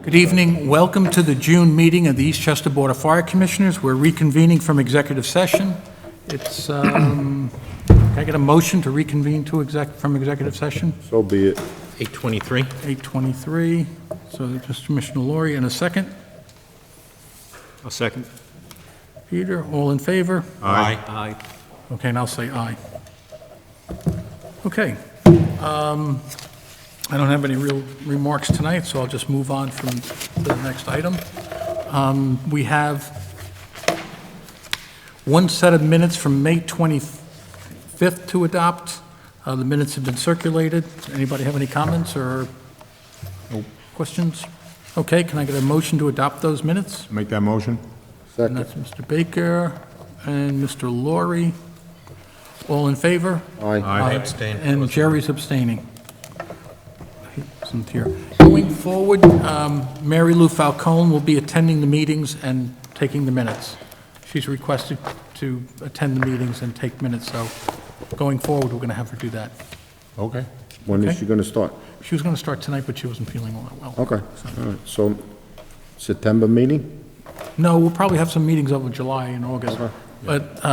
Good evening. Welcome to the June meeting of the Eastchester Board of Fire Commissioners. We're reconvening from executive session. It's, can I get a motion to reconvene from executive session? So be it. 8:23. 8:23. So just Commissioner Laurie in a second. A second. Peter, all in favor? Aye. Aye. Okay, and I'll say aye. Okay. I don't have any real remarks tonight, so I'll just move on to the next item. We have one set of minutes from May 25th to adopt. The minutes have been circulated. Anybody have any comments or questions? Okay, can I get a motion to adopt those minutes? Make that motion. And Second. that's Mr. Baker and Mr. Laurie. All in favor? Aye. I abstain. And Jerry's abstaining. He wasn't here. Going forward, Mary Lou Falcone will be attending the meetings and taking the minutes. She's requested to attend the meetings and take minutes, so going forward, we're going to have her do that. Okay. When is Okay. she going to start? She was going to start tonight, but she wasn't feeling all that well. Okay. All right. So September meeting? No, we'll probably have some meetings over July and August. Okay. But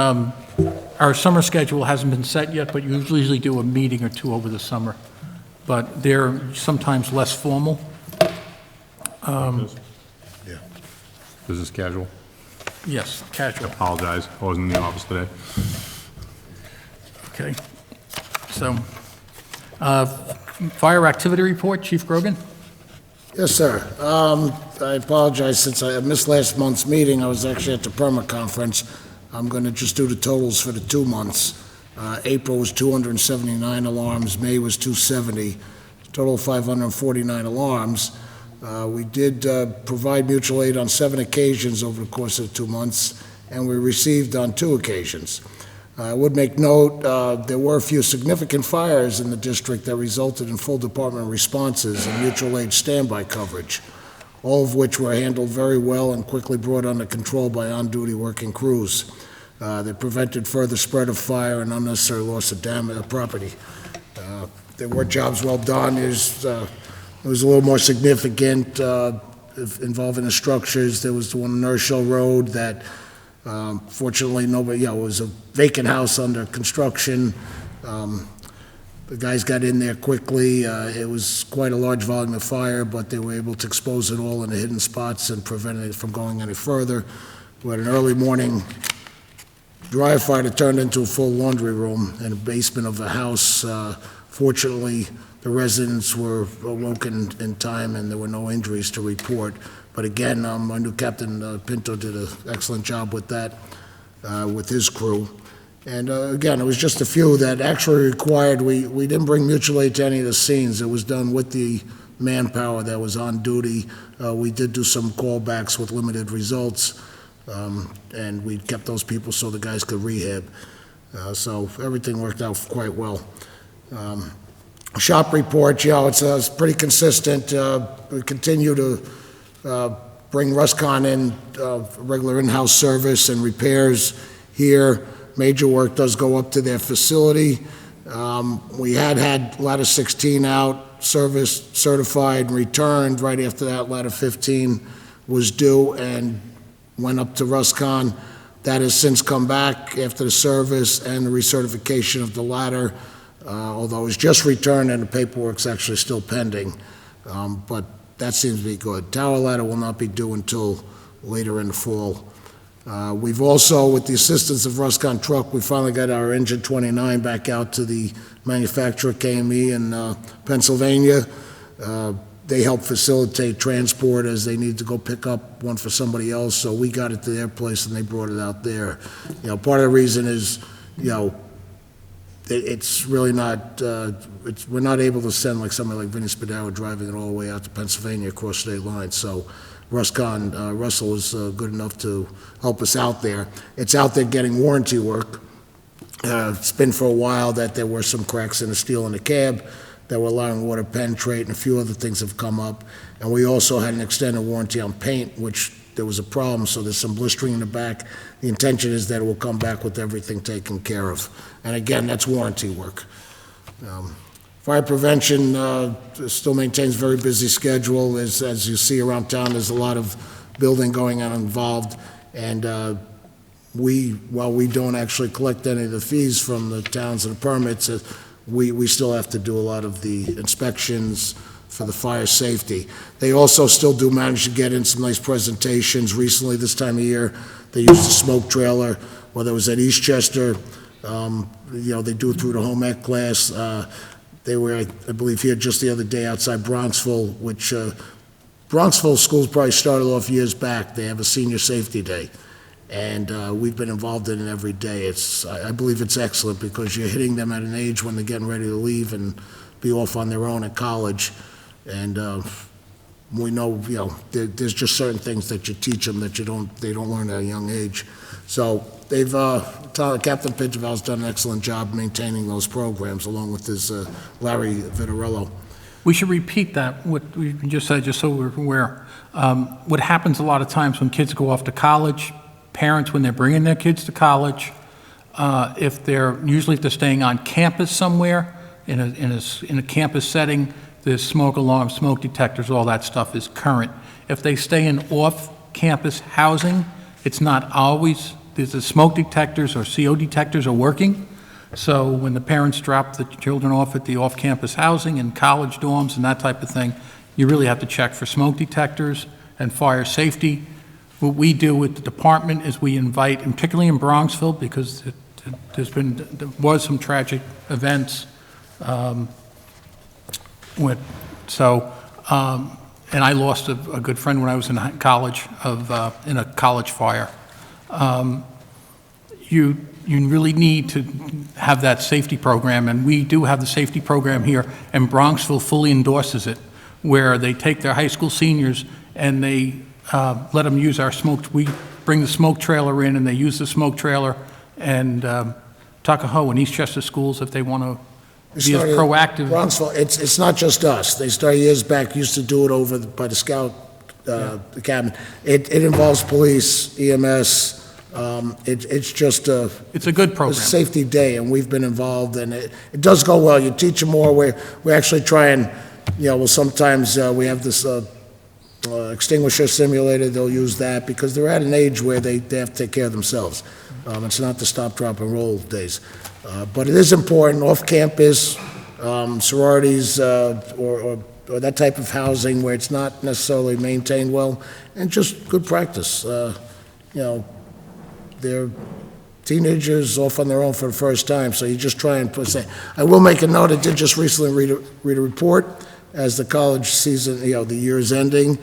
our summer schedule hasn't been set yet, but you usually do a meeting or two over the summer. But they're sometimes less formal. Yeah. This is casual. Yes, casual. Apologize. I wasn't in the office today. Okay. So, fire activity report, Chief Grogan? Yes, sir. I apologize, since I missed last month's meeting, I was actually at the permit conference. I'm going to just do the totals for the 2 months. April was 279 alarms, May was 270, total 549 alarms. We did provide mutual aid on 7 occasions over the course of the 2 months, and we received on 2 occasions. I would make note, there were a few significant fires in the district that resulted in full department responses and mutual aid standby coverage, all of which were handled very well and quickly brought under control by on-duty working crews. They prevented further spread of fire and unnecessary loss of property. There were jobs well done. It was a little more significant involving the structures. There was the one on Nurse Road that fortunately nobody, it was a vacant house under construction. The guys got in there quickly. It was quite a large volume of fire, but they were able to expose it all in the hidden spots and prevent it from going any further. We had an early morning dry fire that turned into a full laundry room in the basement of a house. Fortunately, the residents were awoken in time and there were no injuries to report. But again, our new Captain Pinto did an excellent job with that, with his crew. And again, it was just a few that actually required, we didn't bring mutual aid to any of the scenes. It was done with the manpower that was on duty. We did do some callbacks with limited results, and we kept those people so the guys could rehab. So everything worked out quite well. Shop report, it's pretty consistent. We continue to bring Ruscon in, regular in-house service and repairs here. Major work does go up to their facility. We had ladder 16 out, serviced, certified, and returned. Right after that, ladder 15 was due and went up to Ruscon. That has since come back after the service and the recertification of the ladder, although it was just returned and the paperwork's actually still pending. But that seems to be good. Tower ladder will not be due until later in the fall. We've also, with the assistance of Ruscon Truck, we finally got our engine 29 back out to the manufacturer, KME, in Pennsylvania. They help facilitate transport as they need to go pick up one for somebody else, so we got it to their place and they brought it out there. Part of the reason is, it's really not, we're not able to send like somebody like Vinny Spadaro driving it all the way out to Pennsylvania across state lines. So Russell is good enough to help us out there. It's out there getting warranty work. It's been for a while that there were some cracks in the steel in the cab that were allowing water to penetrate, and a few other things have come up. And we also had an extended warranty on paint, which there was a problem, so there's some blistering in the back. The intention is that it will come back with everything taken care of. And again, that's warranty work. Fire prevention still maintains a very busy schedule. As you see around town, there's a lot of building going on involved, and while we don't actually collect any of the fees from the towns and the permits, we still have to do a lot of the inspections for the fire safety. They also still do manage to get in some nice presentations. Recently, this time of year, they used the smoke trailer, whether it was at Eastchester, they do it through the home ec class. They were, I believe, here just the other day outside Bronxville, which Bronxville schools probably started off years back. They have a senior safety day, and we've been involved in it every day. I believe it's excellent because you're hitting them at an age when they're getting ready to leave and be off on their own at college. And we know, there's just certain things that you teach them that they don't learn at a young age. So Captain Pinterville's done an excellent job maintaining those programs, along with his Larry Vitarello. We should repeat that, what we just said, just so we're aware. What happens a lot of times when kids go off to college, parents, when they're bringing their kids to college, if they're staying on campus somewhere, in a campus setting, there's smoke alarms, smoke detectors, all that stuff is current. If they stay in off-campus housing, it's not always, the smoke detectors or CO detectors are working. So when the parents drop the children off at the off-campus housing and college dorms and that type of thing, you really have to check for smoke detectors and fire safety. What we do with the department is we invite, and particularly in Bronxville, because there was some tragic events, and I lost a good friend when I was in college in a college fire. You really need to have that safety program, and we do have the safety program here, and Bronxville fully endorses it, where they take their high school seniors and they let them use our smoke. We bring the smoke trailer in, and they use the smoke trailer, and Tuckahoe and Eastchester schools, if they want to be as proactive. Bronxville, it's not just us. They started years back, used to do it over by the Scout Academy. It involves police, EMS. It's just it's a good program. A safety day, and we've been involved, and it does go well. You teach them more. We actually try and, sometimes we have this extinguisher simulator. They'll use that because they're at an age where they have to take care of themselves. It's not the stop, drop, and roll days. But it is important, off-campus, sororities, or that type of housing where it's not necessarily maintained well, and just good practice. They're teenagers off on their own for the first time, so you just try and say. I will make a note, I did just recently read a report as the college season, the year is ending.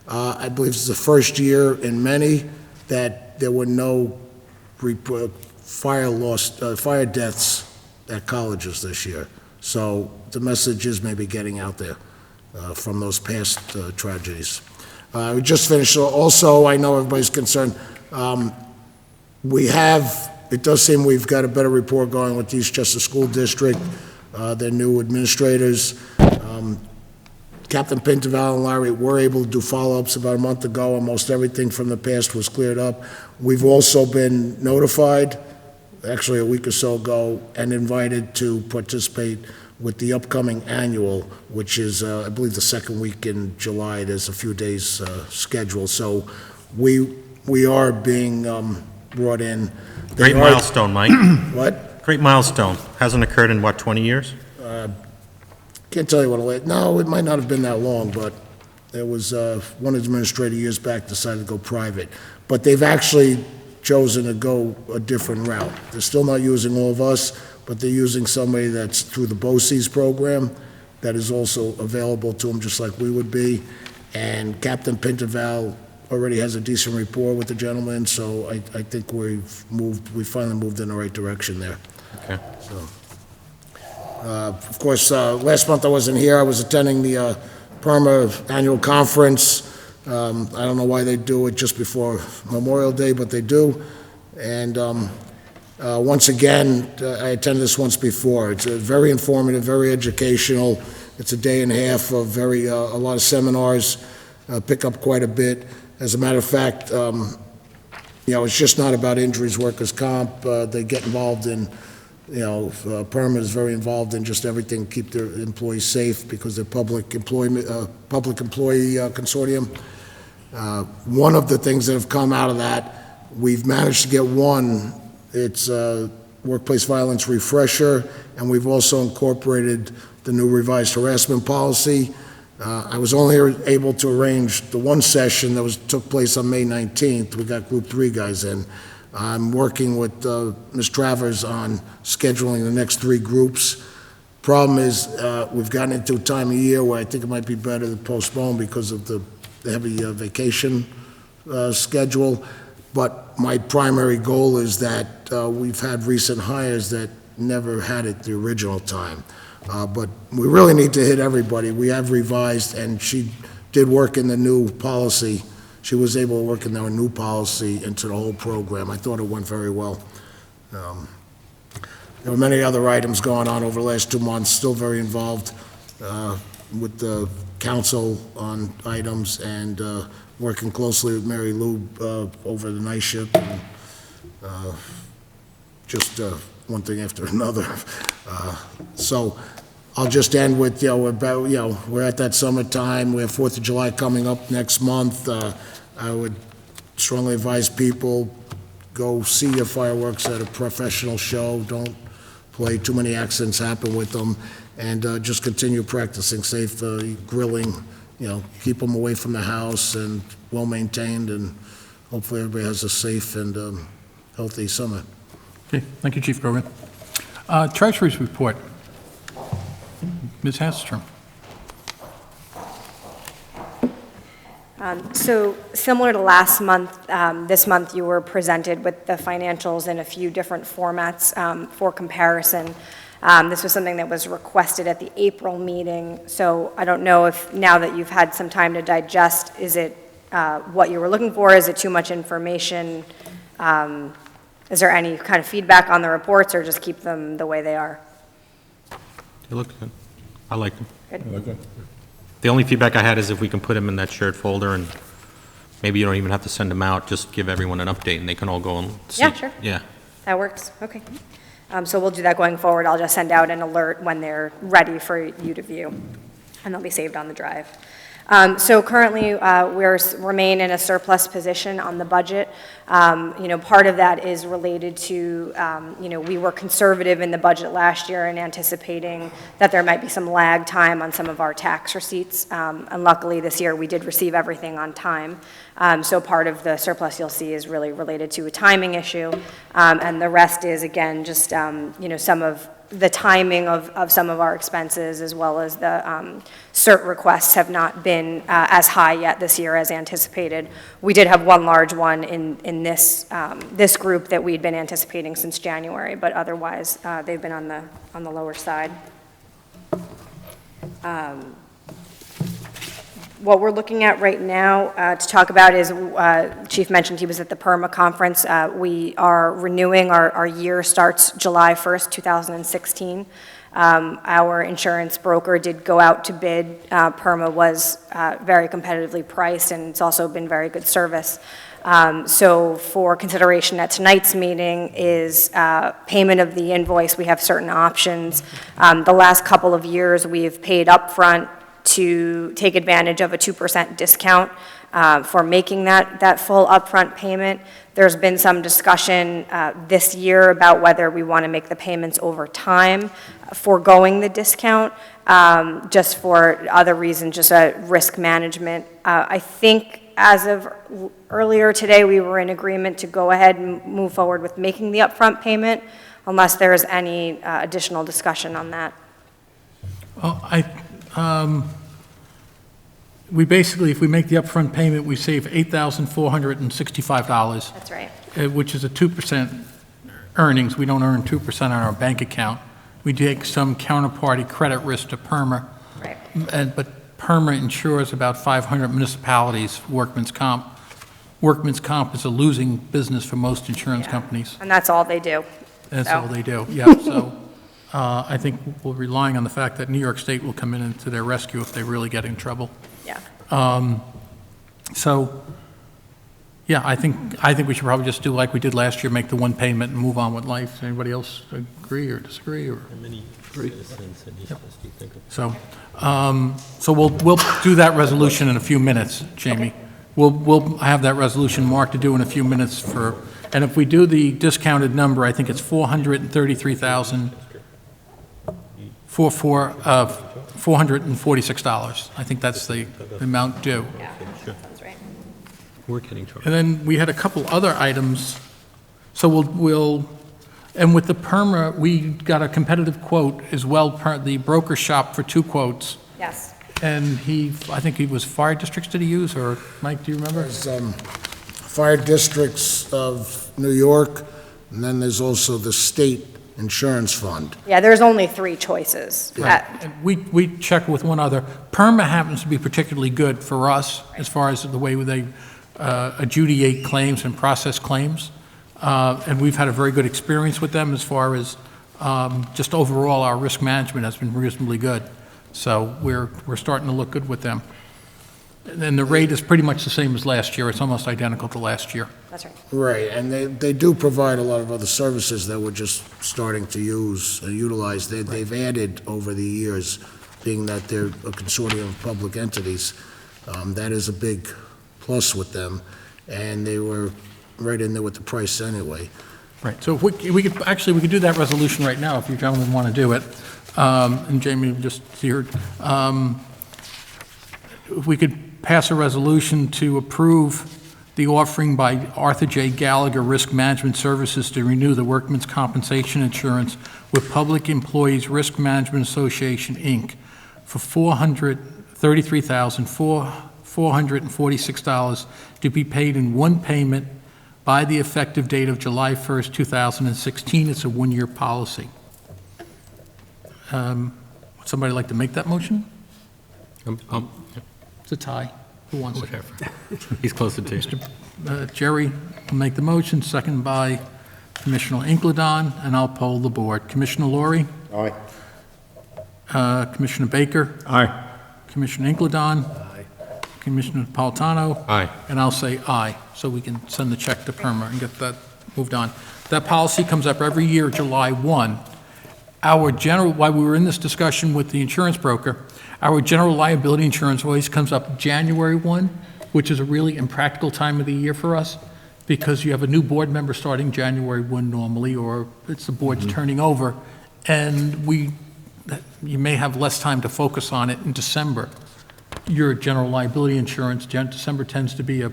I believe it's the first year in many that there were no fire deaths at colleges this year. So the message is maybe getting out there from those past tragedies. We just finished, also, I know everybody's concerned. It does seem we've got a better rapport going with the Eastchester School District, their new administrators. Captain Pinterville and Larry were able to do follow-ups about a month ago, and most everything from the past was cleared up. We've also been notified, actually a week or so ago, and invited to participate with the upcoming annual, which is, I believe, the second week in July. There's a few days scheduled. So we are being brought in. Great milestone, Mike. What? Great milestone. Hasn't occurred in, 20 years? Can't tell you what it might not have been that long, but there was one administrator years back decided to go private. But they've actually chosen to go a different route. They're still not using all of us, but they're using somebody that's through the BOCES program that is also available to them, just like we would be. And Captain Pinterville already has a decent rapport with the gentleman, so I think we finally moved in the right direction there. Okay. So, of course, last month I wasn't here. I was attending the PERMA annual conference. I don't know why they do it just before Memorial Day, but they do. And once again, I attended this once before. It's very informative, very educational. It's a day and a half of a lot of seminars. Pick up quite a bit. As a matter of fact, it's just not about injuries, workers' comp. They get involved in PERMA is very involved in just everything, keep their employees safe because they're public employee consortium. One of the things that have come out of that, we've managed to get one, it's a workplace violence refresher, and we've also incorporated the new revised harassment policy. I was only able to arrange the one session that took place on May 19th. We got Group 3 guys in. I'm working with Ms. Travers on scheduling the next 3 groups. Problem is, we've gotten into a time of year where I think it might be better to postpone because of the heavy vacation schedule. But my primary goal is that we've had recent hires that never had it the original time. But we really need to hit everybody. We have revised, and she did work in the new policy. She was able to work in our new policy into the whole program. I thought it went very well. There were many other items going on over the last 2 months, still very involved with the council on items and working closely with Mary Lou over the night shift. And, just one thing after another. So I'll just end with, we're at that summertime. We have 4th of July coming up next month. I would strongly advise people, go see your fireworks at a professional show. Don't play, too many accidents happen with them. And just continue practicing safe grilling, keep them away from the house and well-maintained, and hopefully everybody has a safe and healthy summer. Okay, thank you, Chief Grogan. Treasury's report. Ms. Hasstrom. So similar to last month, this month you were presented with the financials in a few different formats for comparison. This was something that was requested at the April meeting, so I don't know if now that you've had some time to digest, is it what you were looking for? Is it too much information? Is there any kind of feedback on the reports, or just keep them the way they are? They look good. I like them. Good. The only feedback I had is if we can put them in that shared folder, and maybe you don't even have to send them out, just give everyone an update and they can all go and see. Yeah, sure. Yeah. That works, okay. So we'll do that going forward. I'll just send out an alert when they're ready for you to view, and they'll be saved on the drive. So currently, remain in a surplus position on the budget. Part of that is related to, we were conservative in the budget last year and anticipating that there might be some lag time on some of our tax receipts. And luckily this year we did receive everything on time. So part of the surplus you'll see is really related to a timing issue. And the rest is, again, just, some of the timing of some of our expenses, as well as the CERT requests have not been as high yet this year as anticipated. We did have one large one in this group that we'd been anticipating since January, but otherwise they've been on the lower side. What we're looking at right now to talk about is, Chief mentioned he was at the PERMA conference. We are renewing, our year starts July 1st, 2016. Our insurance broker did go out to bid. PERMA was very competitively priced, and it's also been very good service. So for consideration at tonight's meeting is payment of the invoice. We have certain options. The last couple of years we've paid upfront to take advantage of a 2% discount for making that full upfront payment. There's been some discussion this year about whether we want to make the payments over time, foregoing the discount, just for other reasons, just a risk management. I think as of earlier today, we were in agreement to go ahead and move forward with making the upfront payment, unless there is any additional discussion on that. Well, we basically, if we make the upfront payment, we save $8,465. That's right. Which is a 2% earnings. We don't earn 2% on our bank account. We take some counterparty credit risk to PERMA. Right. But PERMA insures about 500 municipalities workman's comp. Workman's comp is a losing business for most insurance companies. And that's all they do. That's So. all they do, yeah. So I think we're relying on the fact that New York State will come in to their rescue if they really get in trouble. Yeah. Yeah, I think we should probably just do like we did last year, make the one payment and move on with life. Anybody else agree or disagree, or? How many citizens in Eastchester do you think? So we'll do that resolution in a few minutes, Jamie. We'll have that resolution marked to do in a few minutes for, and if we do the discounted number, I think it's $446. I think that's the amount due. Yeah, that's right. We're getting charged. And then we had a couple other items, so and with the PERMA, we got a competitive quote as well, the broker shop for 2 quotes. Yes. And I think he was fire districts did he use, or Mike, do you remember? There's fire districts of New York, and then there's also the state insurance fund. Yeah, there's only 3 choices. And we checked with one other. PERMA happens to be particularly good for us as far as the way they adjudicate claims and process claims. And we've had a very good experience with them as far as just overall our risk management has been reasonably good. So we're starting to look good with them. And the rate is pretty much the same as last year. It's almost identical to last year. That's right. Right, and they do provide a lot of other services that we're just starting to utilize. They've added over the years, being that they're a consortium of public entities. That is a big plus with them, and they were right in there with the price anyway. Right, so if we could do that resolution right now, if you gentlemen want to do it. And Jamie, just here, if we could pass a resolution to approve the offering by Arthur J. Gallagher Risk Management Services to renew the workman's compensation insurance with Public Employees Risk Management Association, Inc. for $433,446 to be paid in one payment by the effective date of July 1st, 2016. It's a one-year policy. Would somebody like to make that motion? It's a tie. Who wants it? Whatever. He's closer to you. Jerry will make the motion, second by Commissioner Inkledon, and I'll poll the board. Commissioner Laurie? Aye. Commissioner Baker? Aye. Commissioner Inkledon? Aye. Commissioner Napolitano? Aye. And I'll say aye, so we can send the check to PERMA and get that moved on. That policy comes up every year, July 1. While we were in this discussion with the insurance broker, our general liability insurance always comes up January 1, which is a really impractical time of the year for us, because you have a new board member starting January 1 normally, or it's the board's turning over, and you may have less time to focus on it in December. Your general liability insurance, December tends to be a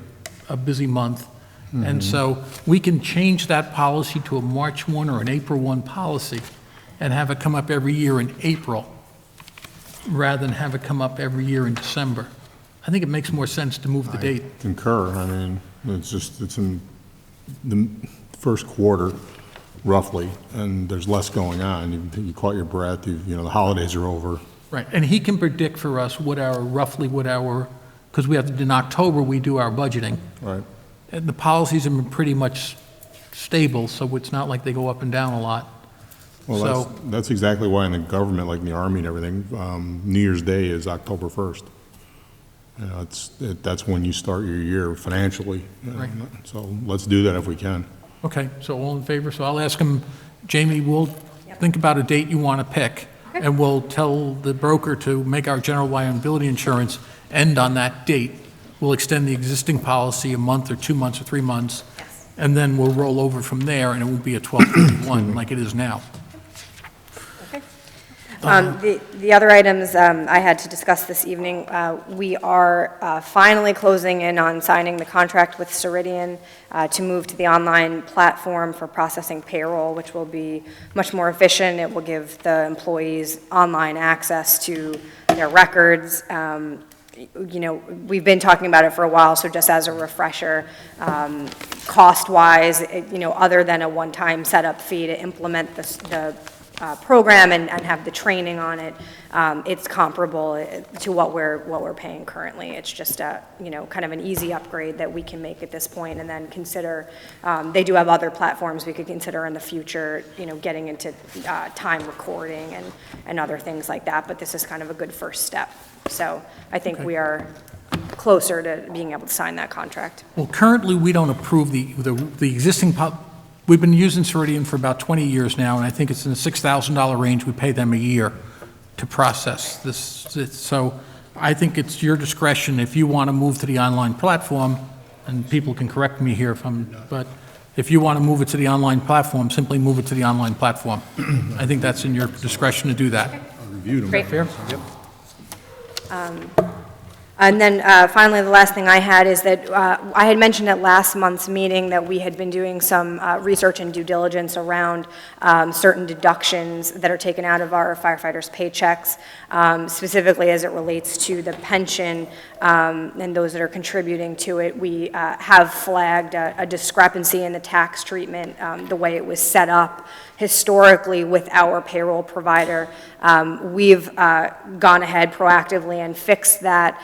busy month, and so we can change that policy to a March 1 or an April 1 policy and have it come up every year in April, rather than have it come up every year in December. I think it makes more sense to move the date. Concur. I mean, it's in the first quarter, roughly, and there's less going on. You caught your breath, the holidays are over. Right, and he can predict for us because in October, we do our budgeting. Right. And the policies have been pretty much stable, so it's not like they go up and down a lot. Well, that's exactly why in the government, like in the Army and everything, New Year's Day is October 1st. That's when you start your year financially. Right. So let's do that if we can. Okay, so all in favor? So I'll ask him, Jamie, we'll think about a date you want to pick, and we'll tell the broker to make our general liability insurance end on that date. We'll extend the existing policy a month or 2 months or 3 months, and then we'll roll over from there, and it won't be a 12/31 like it is now. The other items I had to discuss this evening, we are finally closing in on signing the contract with Ceridian to move to the online platform for processing payroll, which will be much more efficient. It will give the employees online access to their records. We've been talking about it for a while, so just as a refresher, cost-wise, other than a one-time setup fee to implement the program and have the training on it, it's comparable to what we're paying currently. It's just kind of an easy upgrade that we can make at this point, and then consider. They do have other platforms we could consider in the future, getting into time recording and other things like that. But this is kind of a good first step. So I think we are closer to being able to sign that contract. Well, currently, we don't approve the existing, we've been using Ceridian for about 20 years now, and I think it's in the $6,000 range we pay them a year to process this. So I think it's your discretion if you want to move to the online platform, and people can correct me here but if you want to move it to the online platform, simply move it to the online platform. I think that's in your discretion to do that. Great. Fair? And then finally, the last thing I had is that I had mentioned at last month's meeting that we had been doing some research and due diligence around certain deductions that are taken out of our firefighters' paychecks, specifically as it relates to the pension and those that are contributing to it. We have flagged a discrepancy in the tax treatment, the way it was set up historically with our payroll provider. We've gone ahead proactively and fixed that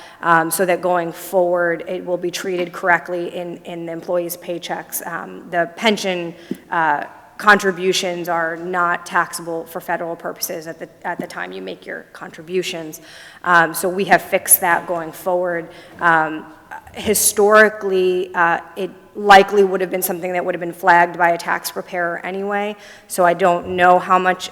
so that going forward, it will be treated correctly in the employees' paychecks. The pension contributions are not taxable for federal purposes at the time you make your contributions. So we have fixed that going forward. Historically, it likely would have been something that would have been flagged by a tax preparer anyway, so I don't know how much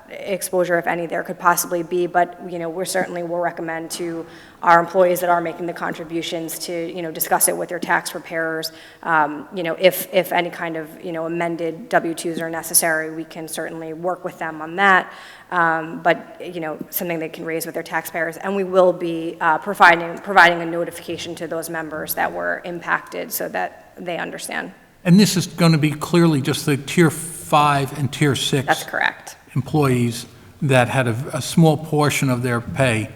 exposure, if any, there could possibly be, but, you know, we certainly will recommend to our employees that are making the contributions to, you know, discuss it with their tax preparers. You know, if any kind of, you know, amended W-2s are necessary, we can certainly work with them on that. But, you know, something they can raise with their taxpayers, and we will be providing a notification to those members that were impacted so that they understand. And this is going to be clearly just the Tier 5 and Tier 6. That's correct. Employees that had a small portion of their pay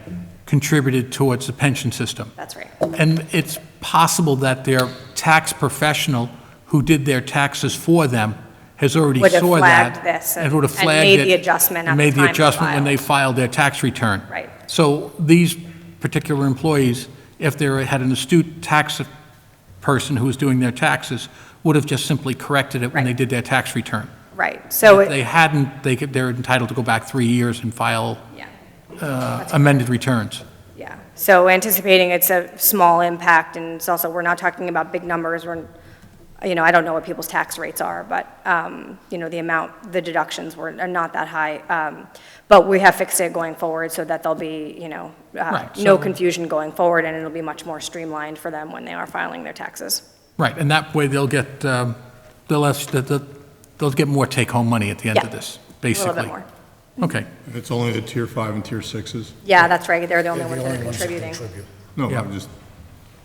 contributed towards the pension system. That's right. And it's possible that their tax professional who did their taxes for them has already Would have saw flagged that. this And would have and flagged made it. the adjustment at and the made time the it adjustment when filed. they filed their tax return. Right. So these particular employees, if they had an astute tax person who was doing their taxes, would have just simply corrected it when they Right. did their tax return. Right. So If they hadn't, they're entitled to go back 3 years and file yeah. amended returns. Yeah, so anticipating it's a small impact, and it's also, we're not talking about big numbers, you know, I don't know what people's tax rates are, but, you know, the deductions are not that high. But we have fixed it going forward so that there'll be, you know, Right, no so- confusion going forward, and it'll be much more streamlined for them when they are filing their taxes. Right, and that way they'll get, they'll get more take-home money at the end Yeah, of this, A basically. little bit more. Okay, And it's only the Tier 5 and Tier 6s? Yeah, that's right, they're the only They're ones the that are only ones that contributing. contribute. No, Yeah. I'm just,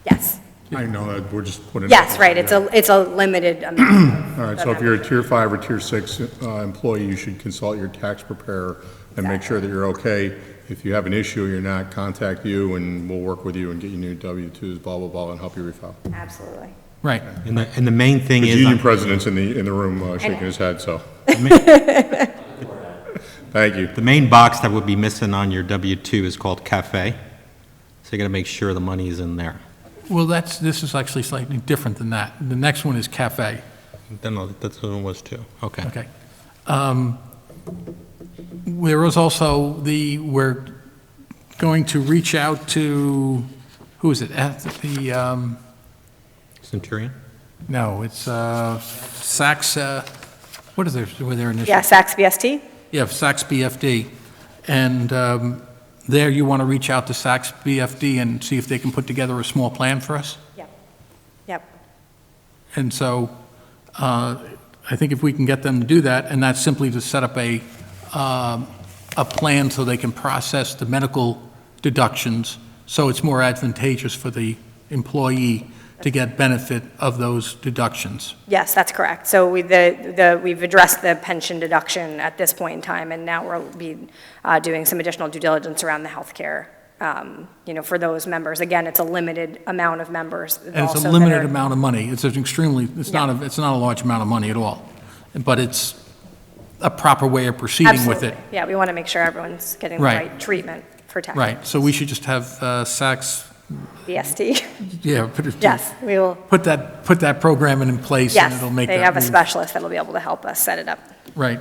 Yes, I know that, we're just putting. yes, right, it's a limited amount. All right, so if you're a Tier 5 or Tier 6 employee, you should consult your tax preparer and make sure that you're okay. If you have an issue or you're not, contact you, and we'll work with you and get you new W-2s, blah, blah, blah, and help you refile. Absolutely. right. And the main thing The is, union president's in the room shaking his head, so. Thank you. the main box that would be missing on your W-2 is called cafe. So you got to make sure the money is in there. Well, this is actually slightly different than that. The next one is cafe, Then that's what it was too. Okay. okay? There was also we're going to reach out to, who is it? Centurion? No, it's Saks, what is their initial? Yeah, Saks BST? Yeah, Saks BFD. And there you want to reach out to Saks BFD and see if they can put together a small plan for us? Yep. Yep. And so I think if we can get them to do that, and that's simply to set up a plan so they can process the medical deductions, so it's more advantageous for the employee to get benefit of those deductions. Yes, that's correct. So we've addressed the pension deduction at this point in time, and now we'll be doing some additional due diligence around the healthcare, you know, for those members. Again, it's a limited amount of members. And it's also a that limited are- amount of money. It's an extremely, it's not a large amount of money at all. But it's a proper way of proceeding with it. Absolutely. Yeah, we want to make sure everyone's getting the Right. right treatment for tax. Right, so we should just have Saks, BST. yeah, Yes, we will. put that program in place, and Yes, it'll make that they have a move. specialist that will be able to help us set it up. Right.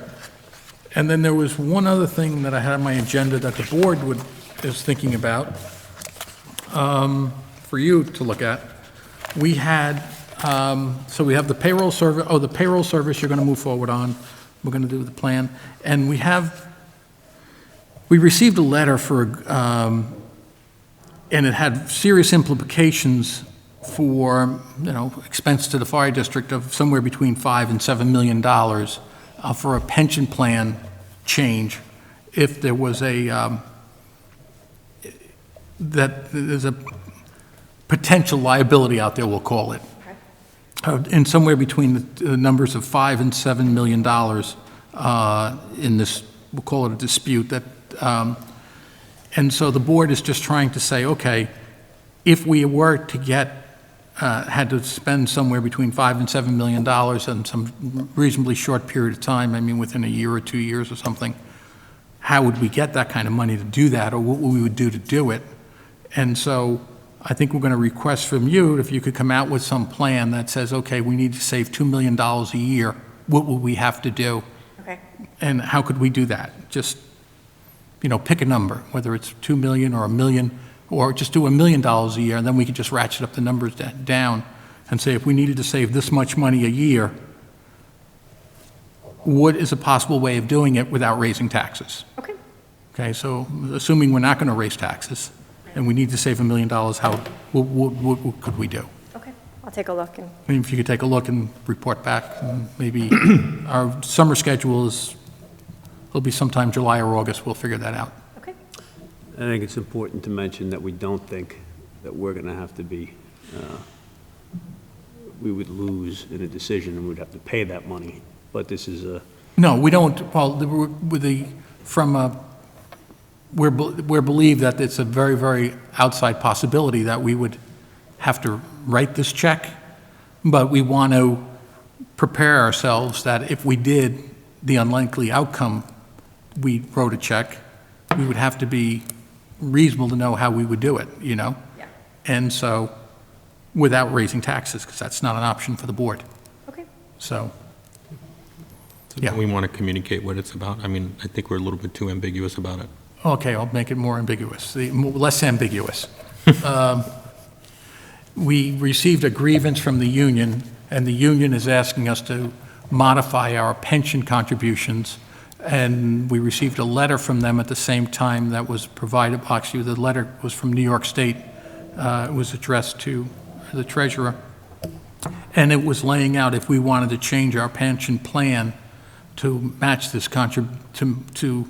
And then there was one other thing that I had on my agenda that the board is thinking about. for you to look at. We had, so we have the payroll service, the payroll service you're going to move forward on. We're going to do the plan. And we received a letter for, and it had serious implications for, expense to the fire district of somewhere between $5 and $7 million for a pension plan change if there was that there's a potential liability out there, we'll call it. In somewhere between the numbers of $5 and $7 million in this, we'll call it a dispute that, and so the board is just trying to say, okay, if we were to had to spend somewhere between $5 and $7 million in some reasonably short period of time, I mean, within a year or 2 years or something, how would we get that kind of money to do that, or what we would do to do it? And so I think we're going to request from you if you could come out with some plan that says, okay, we need to save $2 million a year. What will we have to do? Okay. And how could we do that? Just, pick a number, whether it's 2 million or 1 million, or just do $1 million a year, and then we could just ratchet up the numbers down and say, if we needed to save this much money a year, what is a possible way of doing it without raising taxes? Okay. Okay, so assuming we're not going to raise taxes, and we need to save $1 million, what could we do? Okay, I'll take a look and, I mean, if you could take a look and report back, and maybe our summer schedule it'll be sometime July or August, we'll figure that out. okay, I think it's important to mention that we don't think that we're going to have to be, we would lose in a decision and we'd have to pay that money. But this is a, No, we don't, Paul, we're believed that it's a very, very outside possibility that we would have to write this check, but we want to prepare ourselves that if we did the unlikely outcome, we wrote a check, we would have to be reasonable to know how we would do it, Yeah. And so, without raising taxes, because that's not an option for the board, okay. so. So Yeah. we want to communicate what it's about. I mean, I think we're a little bit too ambiguous about it. Okay, I'll make it more ambiguous, less ambiguous. We received a grievance from the union, and the union is asking us to modify our pension contributions, and we received a letter from them at the same time that was provided, actually, the letter was from New York State. It was addressed to the treasurer, and it was laying out if we wanted to change our pension plan to match this to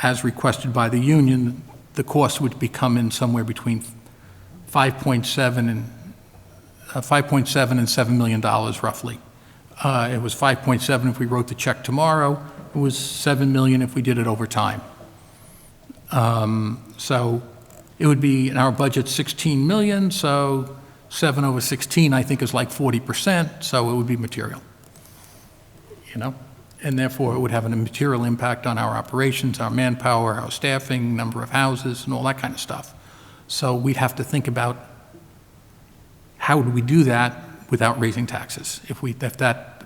as requested by the union, the cost would be come in somewhere between 5.7 and $7 million roughly. It was 5.7 if we wrote the check tomorrow. It was 7 million if we did it over time. So it would be in our budget 16 million. So 7 over 16, I think, is like 40%. So it would be material, and therefore it would have a material impact on our operations, our manpower, our staffing, number of houses, and all that kind of stuff. So we'd have to think about how would we do that without raising taxes?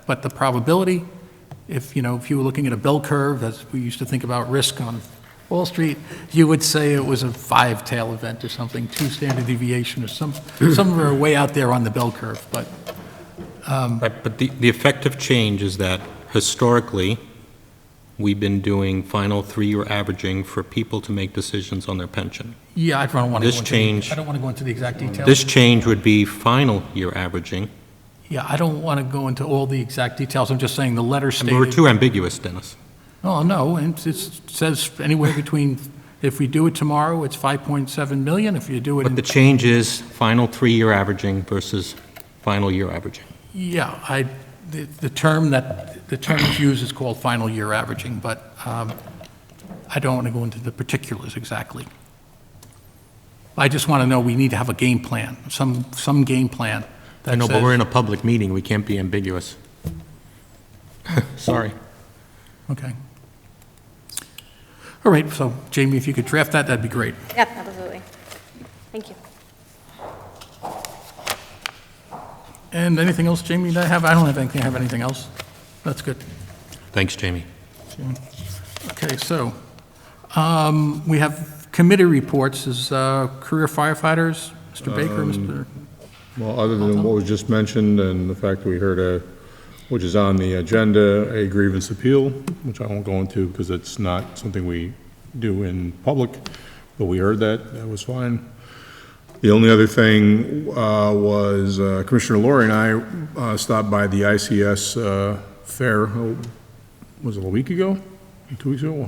But the probability, if you were looking at a bell curve, as we used to think about risk on Wall Street, you would say it was a 5-tail event or something, 2 standard deviation or somewhere way out there on the bell curve. But Right, but the effective change is that historically, we've been doing final 3-year averaging for people to make decisions on their pension. yeah, I don't want to. This change- I don't want to go into the exact details. This change would be final year averaging. Yeah, I don't want to go into all the exact details. I'm just saying the letter I stated. mean, we're too ambiguous, Dennis. Oh, no, it says anywhere between, if we do it tomorrow, it's 5.7 million. If you do it But in, the change is final 3-year averaging versus final year averaging. yeah, the term that's used is called final year averaging, but I don't want to go into the particulars exactly. I just want to know we need to have a game plan, some game plan that I know, but says- we're in a public meeting, we can't be ambiguous. Sorry. Okay. All right, so Jamie, if you could draft that, that'd be great. Yep, absolutely. Thank you. And anything else, Jamie, that I have? I don't have anything else. That's good. Thanks, Jamie. Okay, so we have committee reports as career firefighters. Mr. Baker, Mr. Well, other than what was just mentioned and the fact that we heard which is on the agenda, a grievance appeal, which I won't go into because it's not something we do in public, but we heard that. That was fine. The only other thing was Commissioner Laurie and I stopped by the ICS fair, was it a week ago? 2 weeks ago? I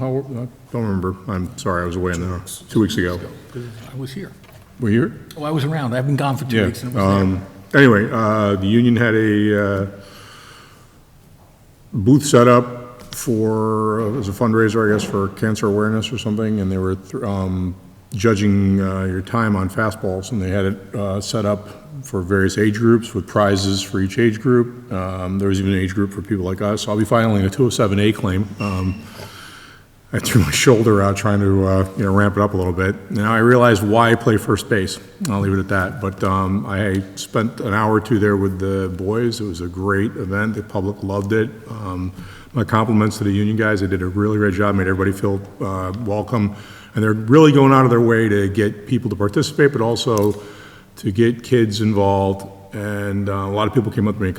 don't remember. I'm sorry, I was away in the 2 weeks ago. I was here. Were you here? Oh, I was around. I've been gone for 2 Yeah. weeks and it was there. Anyway, the union had a booth set up for, as a fundraiser, I guess, for cancer awareness or something, and they were judging your time on fastballs, and they had it set up for various age groups with prizes for each age group. There was even an age group for people like us. I'll be filing a 207A claim. I threw my shoulder out trying to ramp it up a little bit. Now I realized why I play first base. I'll leave it at that. But I spent an hour or two there with the boys. It was a great event. The public loved it. My compliments to the union guys. They did a really great job, made everybody feel welcome. And they're really going out of their way to get people to participate, but also to get kids involved. And a lot of people came up to me and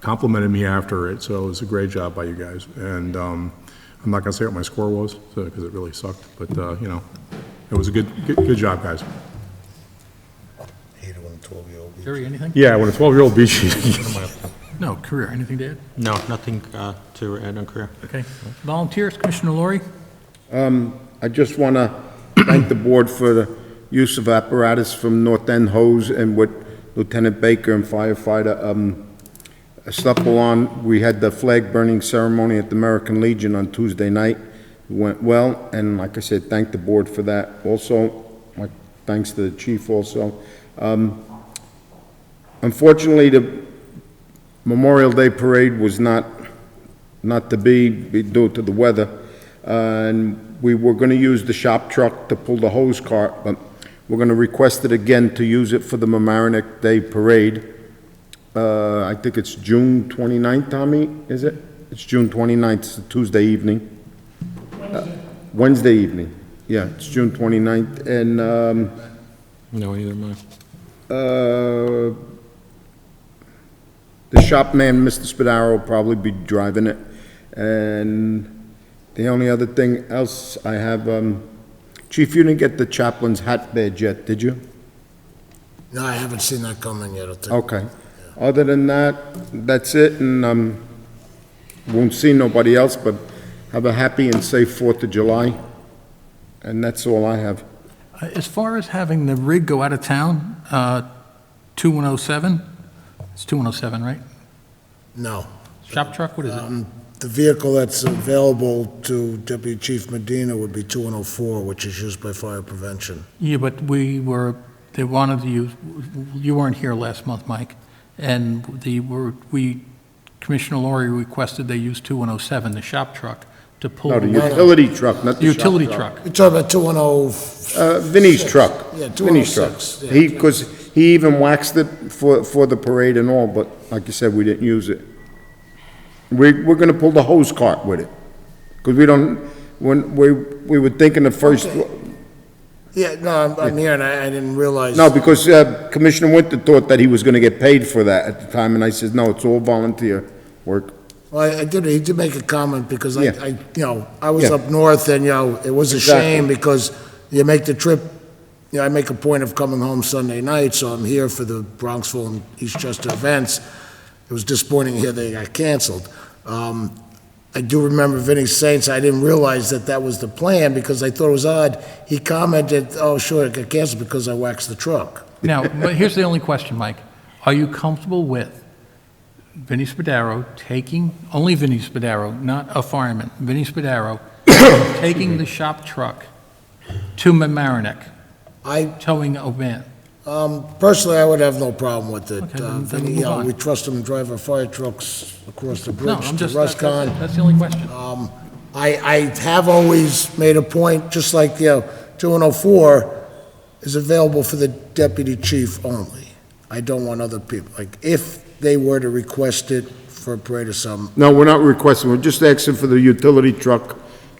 complimented me after it. So it was a great job by you guys. And I'm not going to say what my score was because it really sucked, but it was a good job, guys. Hate it when a 12-year-old. Jerry, anything? Yeah, when a 12-year-old beats you. No, career. Anything to add? No, nothing to add on career. Okay. Volunteers, Commissioner Laurie? I just want to thank the board for the use of apparatus from North End Hose and with Lieutenant Baker and firefighter Stuppel on. We had the flag burning ceremony at the American Legion on Tuesday night. It went well, and like I said, thank the board for that. Also, my thanks to the chief also. Unfortunately, the Memorial Day parade was not to be due to the weather, and we were going to use the shop truck to pull the hose cart, but we're going to request it again to use it for the Mamaroneck Day parade. I think it's June 29th, Tommy, is it? It's June 29th, it's a Tuesday evening. Wednesday evening. Yeah, it's June 29th, and No, either am I. the shop man, Mr. Spadaro, will probably be driving it. And the only other thing else I have, Chief, you didn't get the chaplain's hat badge yet, did you? No, I haven't seen that coming yet. I'll take- Okay. Other than that, that's it, and won't see nobody else, but have a happy and safe 4th of July, and that's all I have. As far as having the rig go out of town, 2107, it's 2107, right? No. Shop truck, what is it? The vehicle that's available to Deputy Chief Medina would be 2104, which is used by fire prevention. Yeah, but they wanted to use, you weren't here last month, Mike, and Commissioner Laurie requested they use 2107, the shop truck, to pull. No, the utility truck, not The the shop utility truck. truck. You're talking about 20... Vinnie's truck. Yeah, Vinnie's truck. 206, yeah. Because he even waxed it for the parade and all, but like you said, we didn't use it. We're gonna pull the hose cart with it, because we don't, when we were thinking the first, Okay. Yeah, no, I'm here, and I didn't realize... no, because Commissioner Winter thought that he was gonna get paid for that at the time, and I said, no, it's all volunteer work. Well, he did make a comment, because Yeah. I was Yeah. up north, and, it was a Exactly. shame, because you make the trip, I make a point of coming home Sunday night, so I'm here for the Bronxville and Eastchester events. It was disappointing to hear they got canceled. I do remember Vinnie saying, so I didn't realize that was the plan, because I thought it was odd. He commented, oh, sure, it got canceled because I waxed the truck. Now, but here's the only question, Mike. Are you comfortable with Vinnie Spadaro only Vinnie Spadaro, not a fireman, Vinnie Spadaro, taking the shop truck to Mamaroneck, towing a van? Personally, I would have no problem with it. Okay, then Vinnie, move on. we trust him to drive our fire trucks across the No, bridge I'm to just, Ruscon. that's the only question. I have always made a point, just like, 2104 is available for the deputy chief only. I don't want other people, like, if they were to request it for a parade or something, No, we're not requesting, we're just asking for the utility truck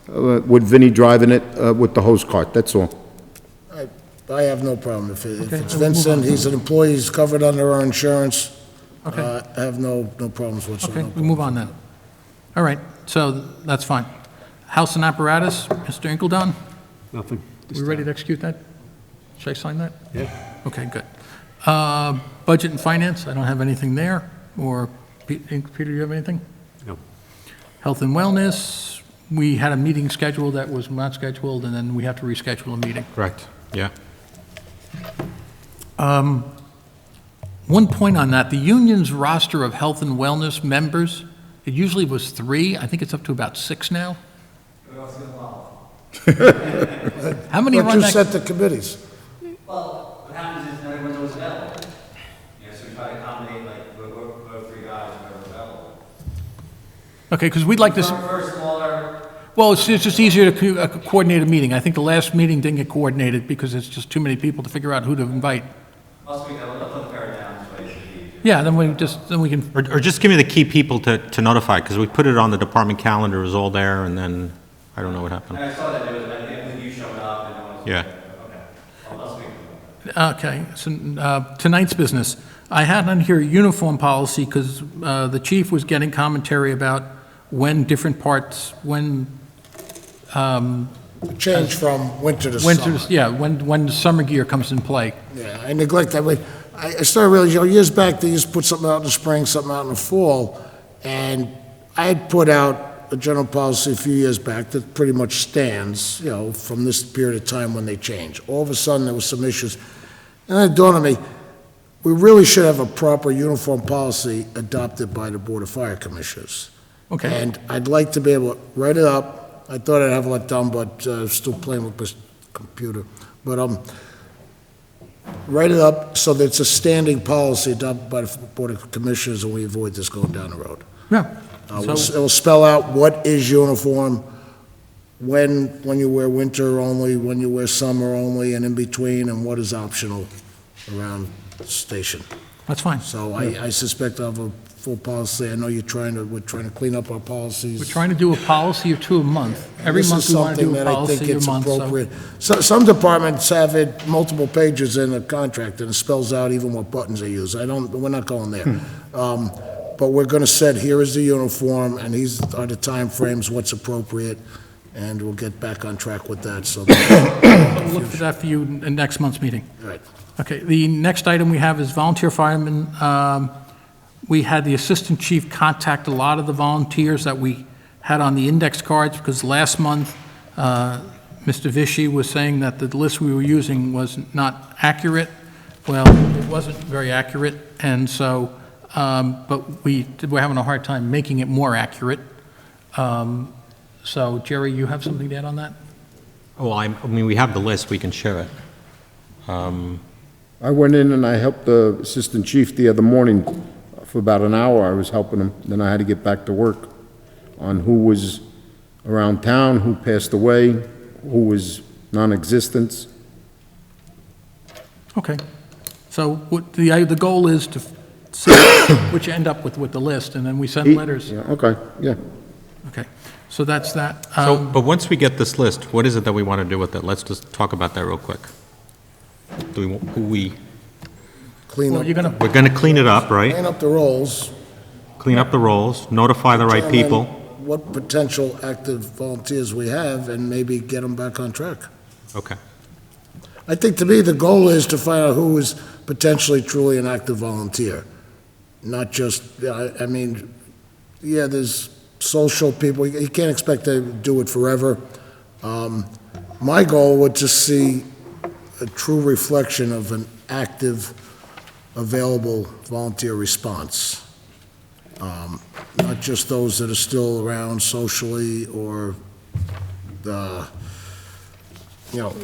with Vinnie driving it with the hose cart, that's all. I have no problem. If Okay, it's we'll move Vincent, on. he's an employee, he's covered under our insurance. Okay. I have no problems Okay, whatsoever. we move on then. All right, so that's fine. House and apparatus, Mr. Inkledon, Nothing. we ready to execute that? Should I sign that? Yeah. Okay, good. Budget and finance, I don't have anything there, or, Peter, you have anything? No. Health and wellness, we had a meeting scheduled that was not scheduled, and then we have to reschedule a meeting. Correct, yeah. One point on that, the union's roster of health and wellness members, it usually was 3, I think it's up to about 6 now. How many But run you that? set the committees. Well, what happens is everyone knows available. You know, so we try to accommodate, like, we're 3 guys, whoever's available. Okay, because we'd like this, First, smaller, well, it's just easier to coordinate a meeting. I think the last meeting didn't get coordinated because it's just too many people to figure out who to invite. also we can put the pair down, so it's easier. Yeah, then we can, Or just give me the key people to notify, because we put it on the department calendar, it was all there, and then I don't know what happened. And I saw that there was, I think, with you showing up and no one was. Yeah. Okay. Well, I'll speak to them. okay, so tonight's business. I had on here uniform policy because the chief was getting commentary about when different parts, when Change from winter to summer. winter, yeah, when the summer gear comes in play. Yeah, I neglect that. I started realizing, years back, they used to put something out in the spring, something out in the fall, and I had put out a general policy a few years back that pretty much stands, from this period of time when they change. All of a sudden, there was some issues, and then it dawned on me, we really should have a proper uniform policy adopted by the Board of Fire Commissioners. Okay, And I'd like to be able to write it up. I thought I'd have a lot done, but still playing with this computer. But write it up so that it's a standing policy adopted by the Board of Commissioners, and we avoid this going down the road. yeah. It will spell out what is uniform, when you wear winter only, when you wear summer only, and in between, and what is optional around the station. That's fine. So I suspect I'll have a full policy. I know we're trying to clean up our policies. We're trying to do a policy or 2 a month. Every This month is we want to something do a that I think policy a it's month, so. appropriate. Some departments have it multiple pages in the contract, and it spells out even what buttons they use. We're not going there. But we're going to set, here is the uniform, and these are the timeframes, what's appropriate, and we'll get back on track with that, so. I'll look for that for you in next month's meeting. Right. Okay, the next item we have is volunteer firemen. We had the assistant chief contact a lot of the volunteers that we had on the index cards, because last month, Mr. Vichy was saying that the list we were using was not accurate. Well, it wasn't very accurate, and so, but we're having a hard time making it more accurate. So, Jerry, you have something to add on that? Oh, I mean, we have the list, we can share it. I went in and I helped the assistant chief the other morning for about an hour. I was helping him. Then I had to get back to work on who was around town, who passed away, who was non-existent. Okay. So what the goal is to see what you end up with the list, and then we send letters. Yeah, okay, yeah. Okay, so that's that. So, but once we get this list, what is it that we want to do with it? Let's just talk about that real quick. Clean Well, up, you're gonna, We're going to clean it up, right? clean up the rolls. Clean up the rolls, notify the right determine people. What potential active volunteers we have, and maybe get them back on track. Okay. I think, to me, the goal is to find out who is potentially truly an active volunteer. Not just, I mean, yeah, there's social people, you can't expect to do it forever. My goal would to see a true reflection of an active, available volunteer response. Not just those that are still around socially or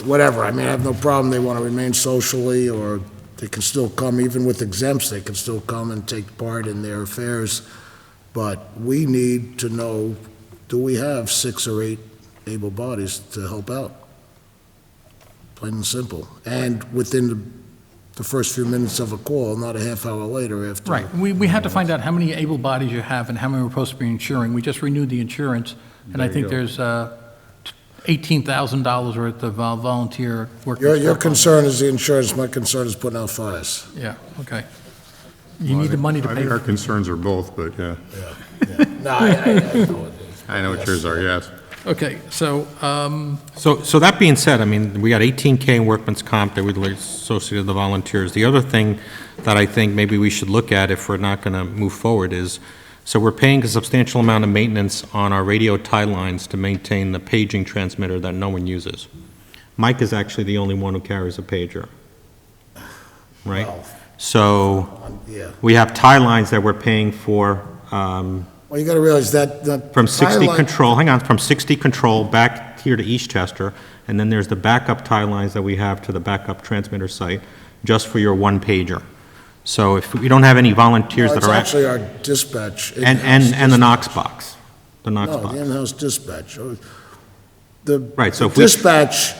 whatever. I mean, I have no problem, they want to remain socially, or they can still come, even with exempts, they can still come and take part in their affairs. But we need to know, do we have 6 or 8 able bodies to help out? Plain and simple. And within the first few minutes of a call, not a half hour later after. right, we have to find out how many able bodies you have and how many we're supposed to be insuring. We just renewed the insurance, and I think there's $18,000 worth of volunteer work. Your concern is the insurance, my concern is putting out fires. Yeah, okay. You need the money to I pay. think our concerns are both, but yeah, No, I know it. I know what yours are, yes. Okay, so, So that being said, I mean, we got 18K in workman's comp that we associated with the volunteers. The other thing that I think maybe we should look at if we're not going to move forward is, so we're paying a substantial amount of maintenance on our radio tie lines to maintain the paging transmitter that no one uses. Mike is actually the only one who carries a pager, right? Well, So Yeah. we have tie lines that we're paying for, Well, you gotta realize that. from 60 Thailand- Control, hang on, from 60 Control back here to Eastchester, and then there's the backup tie lines that we have to the backup transmitter site, just for your one pager. So if we don't have any volunteers No, that it's are, actually our dispatch. and in-house the Knox box, the Knox No, the box. in-house dispatch. The Right, so the if we- dispatch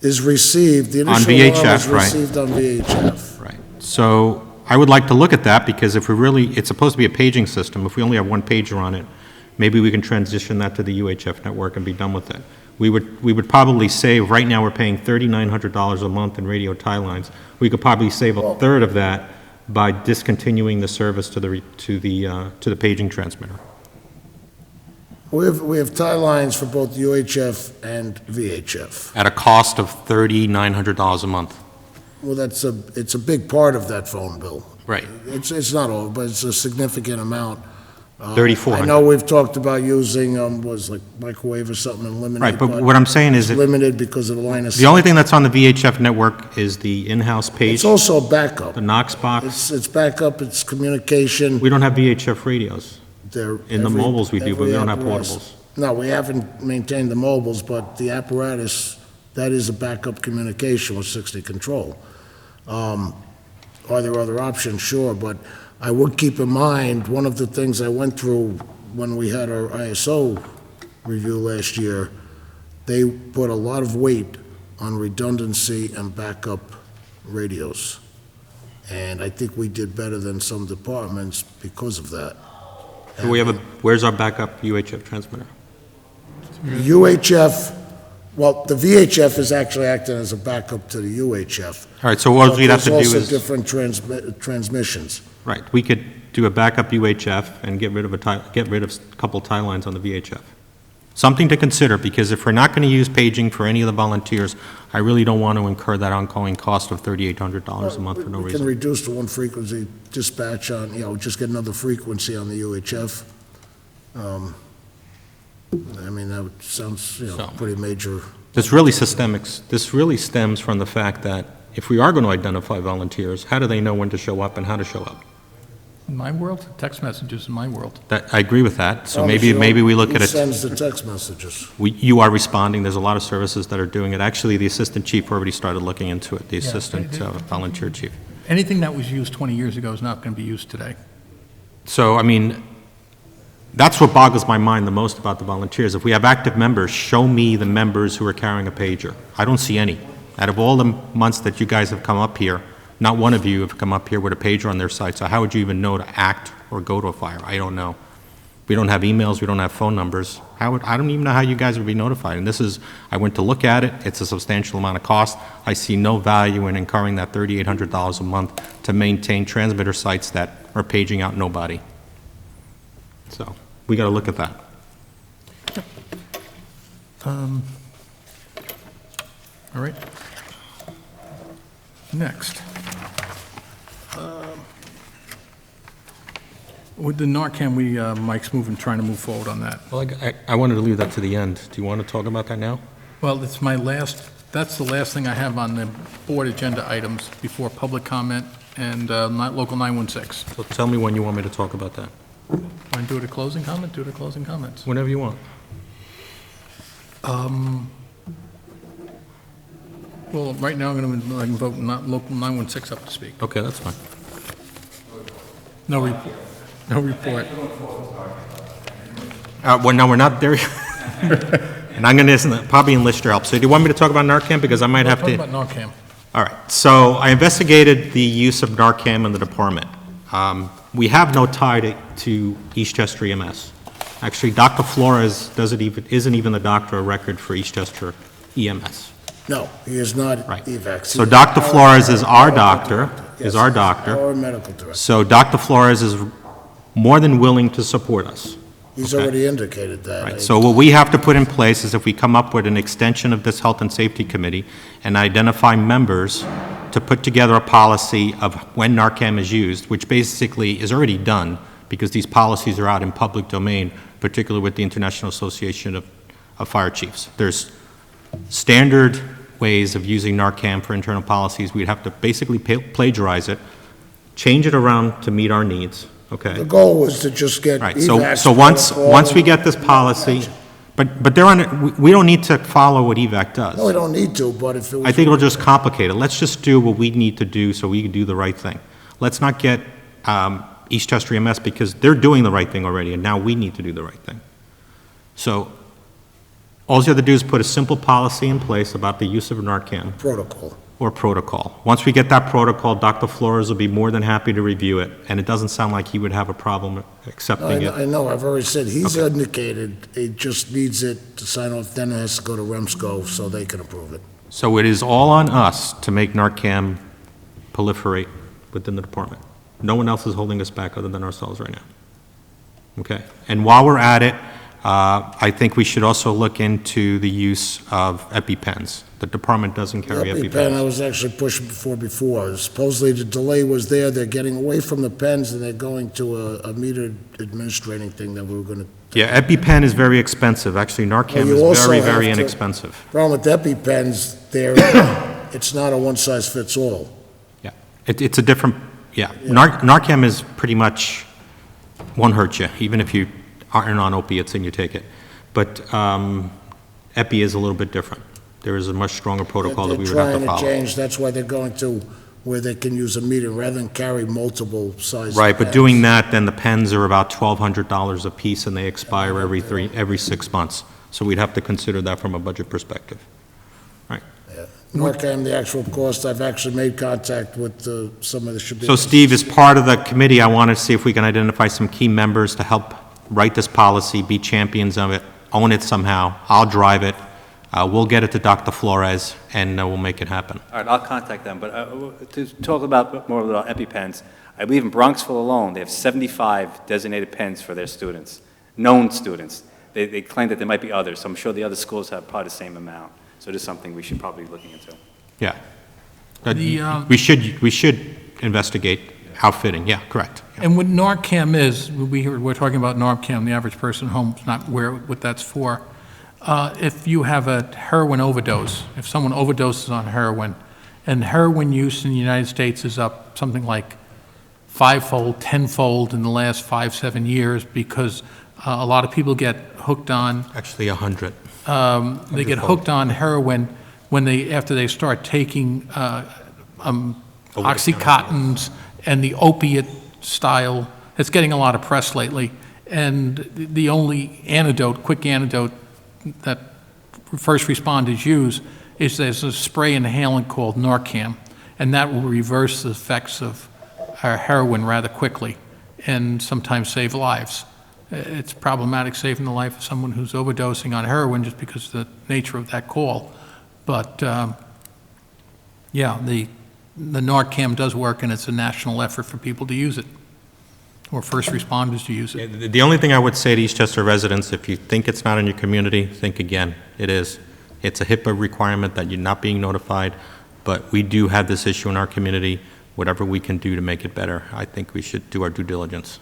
is received, the initial alarm VHF, is right. received on VHF. Right. So I would like to look at that, because if we really, it's supposed to be a paging system. If we only have one pager on it, maybe we can transition that to the UHF network and be done with it. We would probably save, right now, we're paying $3,900 a month in radio tie lines. We could probably save a third of that by discontinuing the service to the paging transmitter. We have tie lines for both UHF and VHF. At a cost of $3,900 a month. Well, it's a big part of that phone bill. Right. It's not all, but it's a significant amount. I $3,400. know we've talked about using, was like microwave or something and limited. Right, but what I'm saying is, It's limited because of the line of sight. the only thing that's on the VHF network is the in-house page, It's also a backup. the Knox box. It's backup, it's communication. We don't have VHF radios. They're In the every- mobiles we do, but we every don't have apparatus. portables. No, we haven't maintained the mobiles, but the apparatus, that is a backup communication with 60 Control. Are there other options? Sure, but I would keep in mind, one of the things I went through when we had our ISO review last year, they put a lot of weight on redundancy and backup radios. And I think we did better than some departments because of that. So we have where's our backup UHF transmitter? UHF, well, the VHF is actually acting as a backup to the UHF. All right, so what we'd have to do There's also is, different transmissions. right, we could do a backup UHF and get rid of a couple tie lines on the VHF. Something to consider, because if we're not going to use paging for any of the volunteers, I really don't want to incur that ongoing cost of $3,800 a month for no We can reason. reduce the one frequency dispatch on, just get another frequency on the UHF. I mean, that sounds, So- pretty major. This really this really stems from the fact that if we are going to identify volunteers, how do they know when to show up and how to show up? in my world, text messages in my world. I agree with that, so Obviously, maybe we look who at it. sends the text messages? You are responding, there's a lot of services that are doing it. Actually, the assistant chief already started looking into it, the Yeah, assistant they did. volunteer chief. Anything that was used 20 years ago is not going to be used today. So, I mean, that's what boggles my mind the most about the volunteers. If we have active members, show me the members who are carrying a pager. I don't see any. Out of all the months that you guys have come up here, not one of you have come up here with a pager on their site, so how would you even know to act or go to a fire? I don't know. We don't have emails, we don't have phone numbers. I don't even know how you guys would be notified. And I went to look at it, it's a substantial amount of cost. I see no value in incurring that $3,800 a month to maintain transmitter sites that are paging out nobody. So, we gotta look at that. All right. Next. With the Narcan, Mike's trying to move forward on that. Well, I wanted to leave that to the end. Do you want to talk about that now? Well, that's the last thing I have on the board agenda items before public comment and not Local 916. So tell me when you want me to talk about that. Want to do it at closing comment? Do it at closing comments. Whenever you want. Well, right now, I can vote not Local 916 up to speak. Okay, that's fine. No report. No report. Well, no, we're not there yet. And I'm going to probably enlist your help. So do you want me to talk about Narcan? Because I might have Talk to. about Narcan. All right. So I investigated the use of Narcan in the department. We have no tie to Eastchester EMS. Actually, Dr. Flores isn't even the doctor of record for Eastchester EMS. No, he is not Right. EVAC. So Dr. Flores is our doctor, Our medical director. So Dr. Flores is more than willing to support us. He's Okay. already indicated that. Right, so what we have to put in place is if we come up with an extension of this Health and Safety Committee and identify members to put together a policy of when Narcan is used, which basically is already done because these policies are out in public domain, particularly with the International Association of Fire Chiefs. There's standard ways of using Narcan for internal policies. We'd have to basically plagiarize it, change it around to meet our needs, okay? The goal was to just get Right, EVAC's so protocol once we and- get this policy, but they're on, we don't need to follow what EVAC does. No, we don't need to, but if it was... I think it'll just complicate it. Let's just do what we need to do so we can do the right thing. Let's not get Eastchester EMS because they're doing the right thing already, and now we need to do the right thing. So all you have to do is put a simple policy in place about the use of Narcan Protocol. or protocol. Once we get that protocol, Dr. Flores will be more than happy to review it, and it doesn't sound like he would have a problem accepting it. I know, I've already said, he's indicated, he just needs it to sign off, then it has to go to REMSCO so they can approve it. So it is all on us to make Narcan proliferate within the department. No one else is holding us back other than ourselves right now. Okay? And while we're at it, I think we should also look into the use of EpiPens. The department doesn't carry The EpiPen, I EpiPens. was actually pushing before. Supposedly the delay was there, they're getting away from the pens and they're going to a metered administrating thing that we were gonna... Yeah, EpiPen is very expensive. Actually, Narcan Well, you is also very, have very to- inexpensive. Problem with EpiPens, it's not a one-size-fits-all. Yeah, it's a different, yeah. Narcan is pretty much, won't hurt you, even if you aren't on opiates and you take it. But Epi is a little bit different. There is a much stronger protocol that we would have to They're trying follow. to change, that's why they're going to where they can use a meter rather than carry multiple sizes. Right, but doing that, then the pens are about $1,200 a piece and they expire every 6 months. So we'd have to consider that from a budget perspective. Right. Narcan, the actual cost, I've actually made contact with some of the... So Steve, as part of the committee, I want to see if we can identify some key members to help write this policy, be champions of it, own it somehow. I'll drive it. We'll get it to Dr. Flores, and we'll make it happen. All right, I'll contact them, but to talk about more about EpiPens, I believe in Bronxville alone, they have 75 designated pens for their students, known students. They claim that there might be others, so I'm sure the other schools have probably the same amount. So it is something we should probably be looking into. Yeah. The, We should investigate outfitting, yeah, correct. And what Narcan is, we're talking about Narcan, the average person at home is not aware what that's for. If you have a heroin overdose, if someone overdoses on heroin, and heroin use in the United States is up something like 5-fold, 10-fold in the last 5-7 years because a lot of people get hooked on Actually, 100. they get hooked on heroin after they start taking Oxycontins and the opiate style. It's getting a lot of press lately. And the only quick antidote that first responders use is there's a spray inhalant called Narcan, and that will reverse the effects of heroin rather quickly and sometimes save lives. It's problematic saving the life of someone who's overdosing on heroin just because of the nature of that call. But, yeah, the Narcan does work, and it's a national effort for people to use it, or first responders to use it. The only thing I would say to Eastchester residents, if you think it's not in your community, think again. It is. It's a HIPAA requirement that you're not being notified, but we do have this issue in our community. Whatever we can do to make it better, I think we should do our due diligence.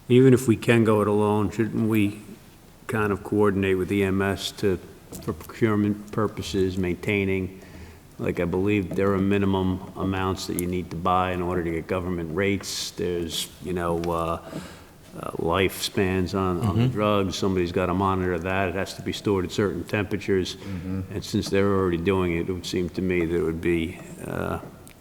Even if we can go it alone, shouldn't we kind of coordinate with EMS for procurement purposes, maintaining, like I believe there are minimum amounts that you need to buy in order to get government rates. There's, lifespans on the drugs. Somebody's got to monitor that. It has to be stored at certain temperatures. And since they're already doing it, it would seem to me that it would be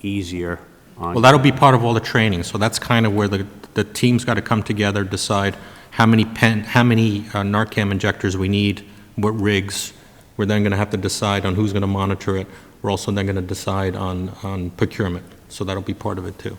easier on... Well, that'll be part of all the training, so that's kind of where the team's got to come together, decide how many Narcan injectors we need, what rigs. We're then going to have to decide on who's going to monitor it. We're also then going to decide on procurement, so that'll be part of it too.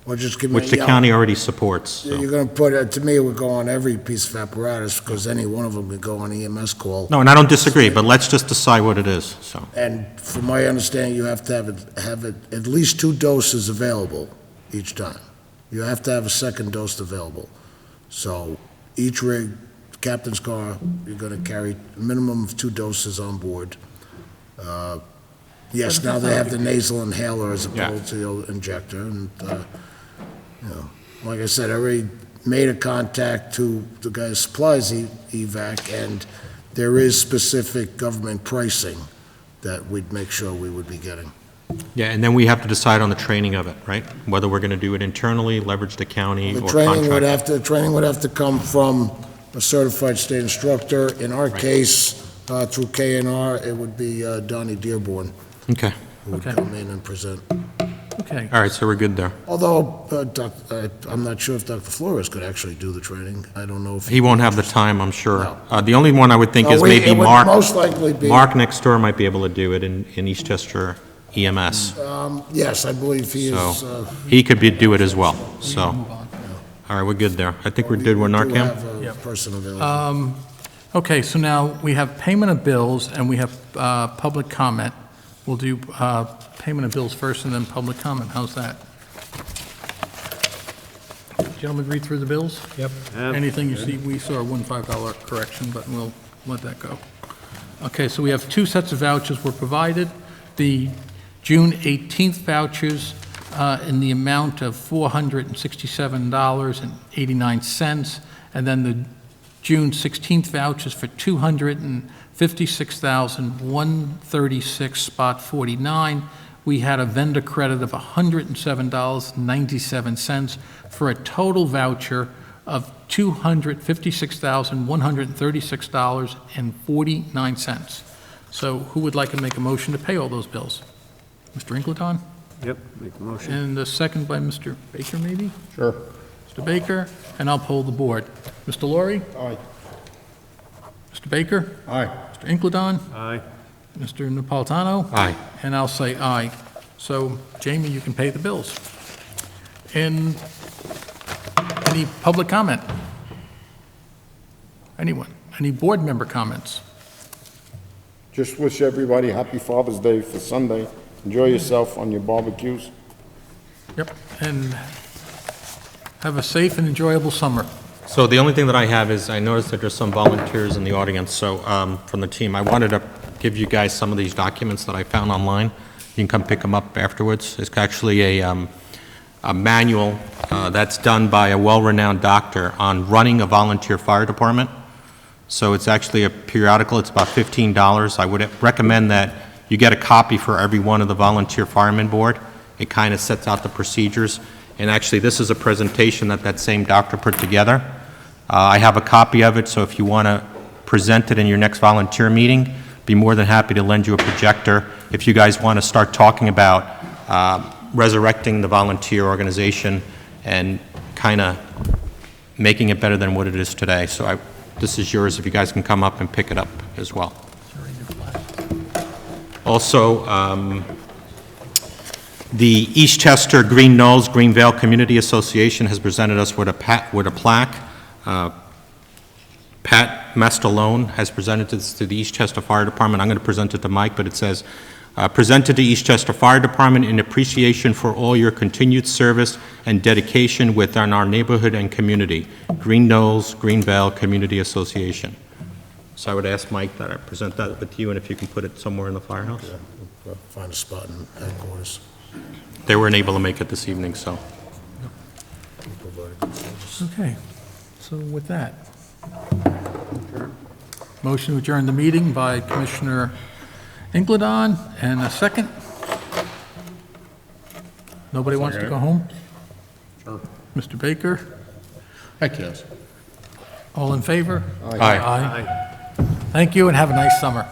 Or just give me a which the yellow. county already supports, so. You're gonna put, to me, it would go on every piece of apparatus, because any one of them could go on EMS call. No, and I don't disagree, but let's just decide what it is, so. And from my understanding, you have to have it at least 2 doses available each time. You have to have a second dose available. So each rig, captain's car, you're gonna carry a minimum of 2 doses on board. Yes, now they have the nasal inhaler as opposed to the injector, and, you know, like I said, I already made a contact to the guy who supplies evac, and there is specific government pricing that we'd make sure we would be getting. Yeah, and then we have to decide on the training of it, right? Whether we're going to do it internally, leverage the county, The or training would contract. training would have to come from a certified state instructor. In our case, through KNR, it would be Donnie Dearborn Okay, who would Okay. come in and present. Okay. all right, so we're good there. Although, I'm not sure if Dr. Flores could actually do the training. I don't know if. He won't have the time, I'm sure. No. The only one I would think No, is it maybe would Mark. most likely be. Mark next door might be able to do it in Eastchester EMS. Yes, I believe he is. So he could do it as well, so. Move on. All right, we're good there. I think we're good with We do Narcan. have a person available. Okay, so now we have payment of bills and we have public comment. We'll do payment of bills first and then public comment. How's that? Gentlemen, read through the bills? Yep. Anything you see, we saw a $1.5 correction, but we'll let that go. Okay, so we have 2 sets of vouchers were provided. The June 18th vouchers in the amount of $467.89, and then the June 16th vouchers for $256,136.49. We had a vendor credit of $107.97 for a total voucher of $256,136.49. So who would like to make a motion to pay all those bills? Mr. Inkleton? Yep, make the motion. And a second by Mr. Baker, maybe? Sure. Mr. Baker, and I'll poll the board. Mr. Laurie? Aye. Mr. Baker? Aye. Mr. Inkleton? Aye. Mr. Napolitano? Aye. And I'll say aye. So, Jamie, you can pay the bills. And any public comment? Anyone? Any board member comments? Just wish everybody happy Father's Day for Sunday. Enjoy yourself on your barbecues. Yep, and have a safe and enjoyable summer. So the only thing that I have is, I noticed that there's some volunteers in the audience, so, from the team. I wanted to give you guys some of these documents that I found online. You can come pick them up afterwards. It's actually a manual that's done by a well-renowned doctor on running a volunteer fire department. So it's actually a periodical. It's about $15. I would recommend that you get a copy for every one of the volunteer firemen board. It kind of sets out the procedures. And actually, this is a presentation that same doctor put together. I have a copy of it, so if you want to present it in your next volunteer meeting, be more than happy to lend you a projector. If you guys want to start talking about resurrecting the volunteer organization and kind of making it better than what it is today. So this is yours, if you guys can come up and pick it up as well. Also, the Eastchester Green Knolls Greenvale Community Association has presented us with a plaque. Pat Mastalone has presented this to the Eastchester Fire Department. I'm going to present it to Mike, but it says, presented to Eastchester Fire Department in appreciation for all your continued service and dedication within our neighborhood and community. Green Knolls Greenvale Community Association. So I would ask Mike that I present that with you, and if you can put it somewhere in the firehouse. We'll find a spot in headquarters. They weren't able to make it this evening, so. Okay, so with that, motion to adjourn the meeting by Commissioner Inkleton, and a second. Nobody wants to go home? Sure. Mr. Baker, Heck, yes. all in favor? Aye. Aye. Thank you, and have a nice summer.